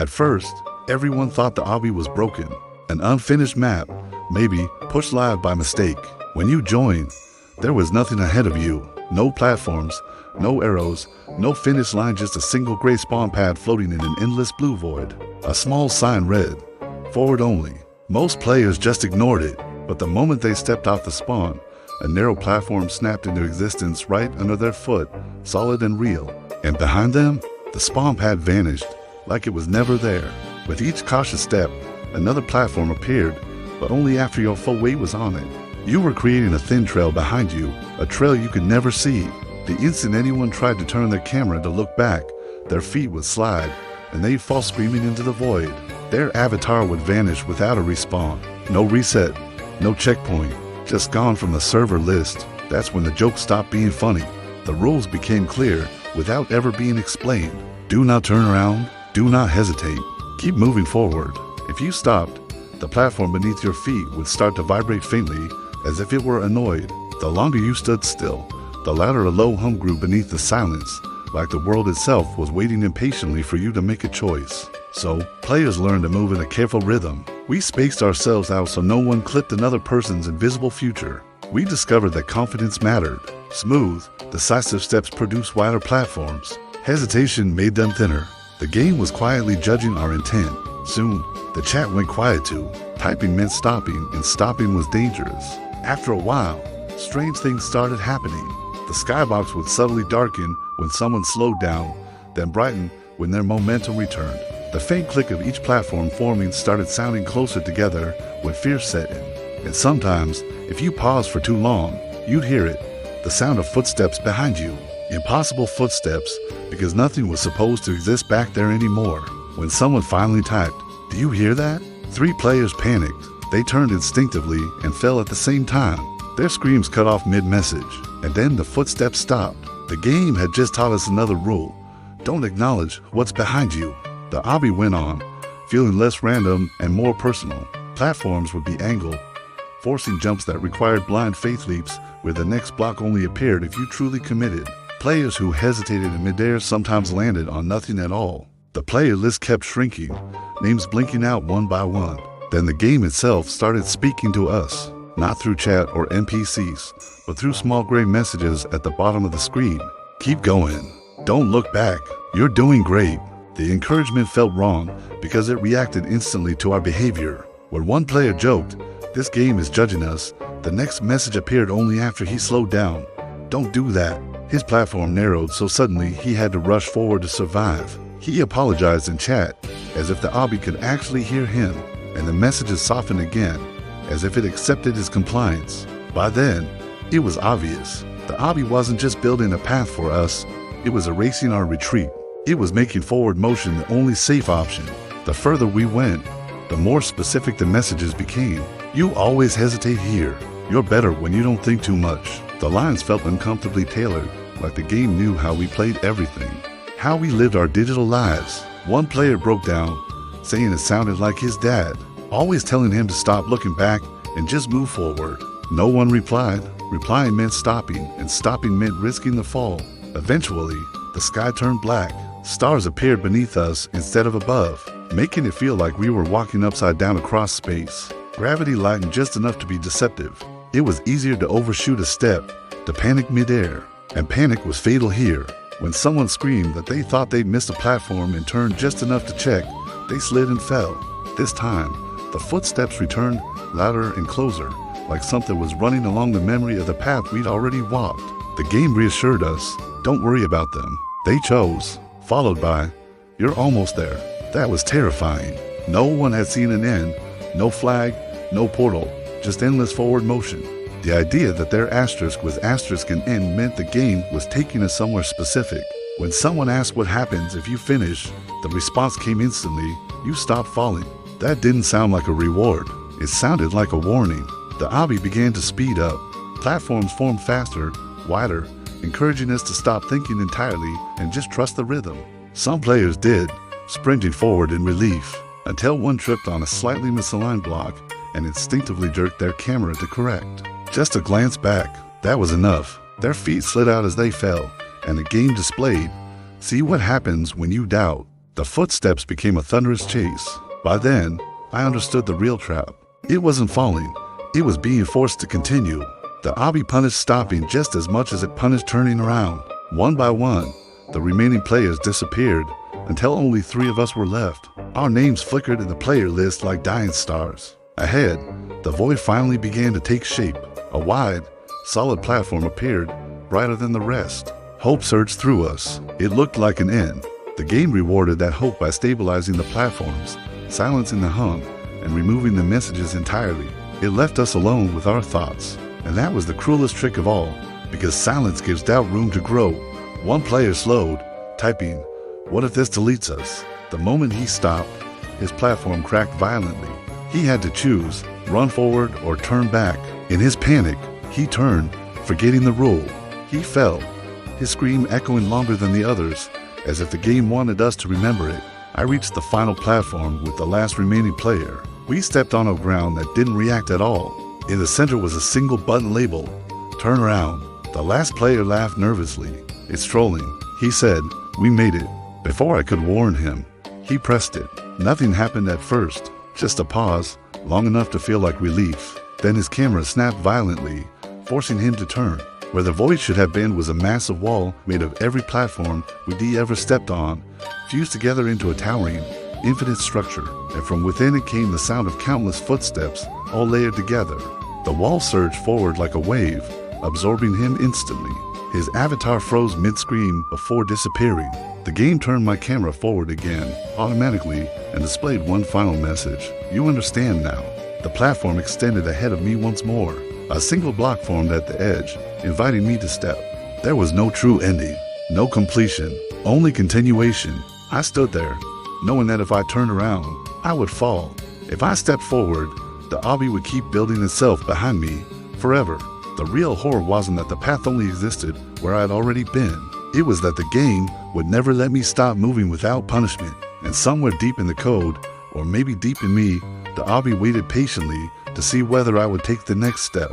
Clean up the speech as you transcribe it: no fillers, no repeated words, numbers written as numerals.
At first, everyone thought the obby was broken, an unfinished map, maybe pushed live by mistake. When you joined, there was nothing ahead of you. No platforms, no arrows, no finish line, just a single gray spawn pad floating in an endless blue void. A small sign read, "Forward only." Most players just ignored it, but the moment they stepped off the spawn, a narrow platform snapped into existence right under their foot, solid and real. And behind them, the spawn pad vanished, like it was never there. With each cautious step, another platform appeared, but only after your full weight was on it. You were creating a thin trail behind you, a trail you could never see. The instant anyone tried to turn their camera to look back, their feet would slide, and they'd fall screaming into the void. Their avatar would vanish without a respawn. No reset, no checkpoint, just gone from the server list. That's when the joke stopped being funny. The rules became clear without ever being explained. Do not turn around, do not hesitate. Keep moving forward. If you stopped, the platform beneath your feet would start to vibrate faintly, as if it were annoyed. The longer you stood still, the louder a low hum grew beneath the silence, like the world itself was waiting impatiently for you to make a choice. So, players learned to move in a careful rhythm. We spaced ourselves out so no one clipped another person's invisible future. We discovered that confidence mattered. Smooth, decisive steps produced wider platforms. Hesitation made them thinner. The game was quietly judging our intent. Soon, the chat went quiet too. Typing meant stopping, and stopping was dangerous. After a while, strange things started happening. The skybox would subtly darken when someone slowed down, then brighten when their momentum returned. The faint click of each platform forming started sounding closer together when fear set in. And sometimes, if you paused for too long, you'd hear it, the sound of footsteps behind you. Impossible footsteps, because nothing was supposed to exist back there anymore. When someone finally typed, "Do you hear that?" 3 players panicked. They turned instinctively and fell at the same time. Their screams cut off mid-message, and then the footsteps stopped. The game had just taught us another rule. Don't acknowledge what's behind you. The obby went on, feeling less random and more personal. Platforms would be angled, forcing jumps that required blind faith leaps where the next block only appeared if you truly committed. Players who hesitated in midair sometimes landed on nothing at all. The player list kept shrinking, names blinking out one by one. Then the game itself started speaking to us, not through chat or NPCs, but through small gray messages at the bottom of the screen. Keep going. Don't look back. You're doing great. The encouragement felt wrong because it reacted instantly to our behavior. When one player joked, "This game is judging us," the next message appeared only after he slowed down. Don't do that. His platform narrowed so suddenly he had to rush forward to survive. He apologized in chat, as if the obby could actually hear him, and the messages softened again, as if it accepted his compliance. By then, it was obvious. The obby wasn't just building a path for us, it was erasing our retreat. It was making forward motion the only safe option. The further we went, the more specific the messages became. You always hesitate here. You're better when you don't think too much. The lines felt uncomfortably tailored, like the game knew how we played everything, how we lived our digital lives. One player broke down, saying it sounded like his dad, always telling him to stop looking back and just move forward. No one replied. Replying meant stopping, and stopping meant risking the fall. Eventually, the sky turned black. Stars appeared beneath us instead of above, making it feel like we were walking upside down across space. Gravity lightened just enough to be deceptive. It was easier to overshoot a step, to panic midair. And panic was fatal here. When someone screamed that they thought they'd missed a platform and turned just enough to check, they slid and fell. This time, the footsteps returned louder and closer, like something was running along the memory of the path we'd already walked. The game reassured us, don't worry about them. They chose, followed by, "You're almost there." That was terrifying. No one had seen an end, no flag, no portal, just endless forward motion. The idea that their asterisk with asterisk and end meant the game was taking us somewhere specific. When someone asked what happens if you finish, the response came instantly, "You stop falling." That didn't sound like a reward. It sounded like a warning. The obby began to speed up. Platforms formed faster, wider, encouraging us to stop thinking entirely and just trust the rhythm. Some players did, sprinting forward in relief, until one tripped on a slightly misaligned block and instinctively jerked their camera to correct. Just a glance back, that was enough. Their feet slid out as they fell, and the game displayed, "See what happens when you doubt." The footsteps became a thunderous chase. By then, I understood the real trap. It wasn't falling, it was being forced to continue. The obby punished stopping just as much as it punished turning around. One by one, the remaining players disappeared until only 3 of us were left. Our names flickered in the player list like dying stars. Ahead, the void finally began to take shape. A wide, solid platform appeared, brighter than the rest. Hope surged through us. It looked like an end. The game rewarded that hope by stabilizing the platforms, silencing the hum, and removing the messages entirely. It left us alone with our thoughts. And that was the cruelest trick of all, because silence gives doubt room to grow. One player slowed, typing, "What if this deletes us?" The moment he stopped, his platform cracked violently. He had to choose, run forward or turn back. In his panic, he turned, forgetting the rule. He fell, his scream echoing longer than the others, as if the game wanted us to remember it. I reached the final platform with the last remaining player. We stepped on a ground that didn't react at all. In the center was a single button labeled, "Turn around." The last player laughed nervously. "It's trolling," he said. "We made it." Before I could warn him, he pressed it. Nothing happened at first, just a pause, long enough to feel like relief. Then his camera snapped violently, forcing him to turn. Where the void should have been was a massive wall made of every platform we'd ever stepped on, fused together into a towering, infinite structure. And from within it came the sound of countless footsteps, all layered together. The wall surged forward like a wave, absorbing him instantly. His avatar froze mid-scream before disappearing. The game turned my camera forward again, automatically, and displayed one final message. "You understand now." The platform extended ahead of me once more. A single block formed at the edge, inviting me to step. There was no true ending, no completion, only continuation. I stood there, knowing that if I turned around, I would fall. If I stepped forward, the obby would keep building itself behind me, forever. The real horror wasn't that the path only existed where I had already been. It was that the game would never let me stop moving without punishment. And somewhere deep in the code, or maybe deep in me, the obby waited patiently to see whether I would take the next step.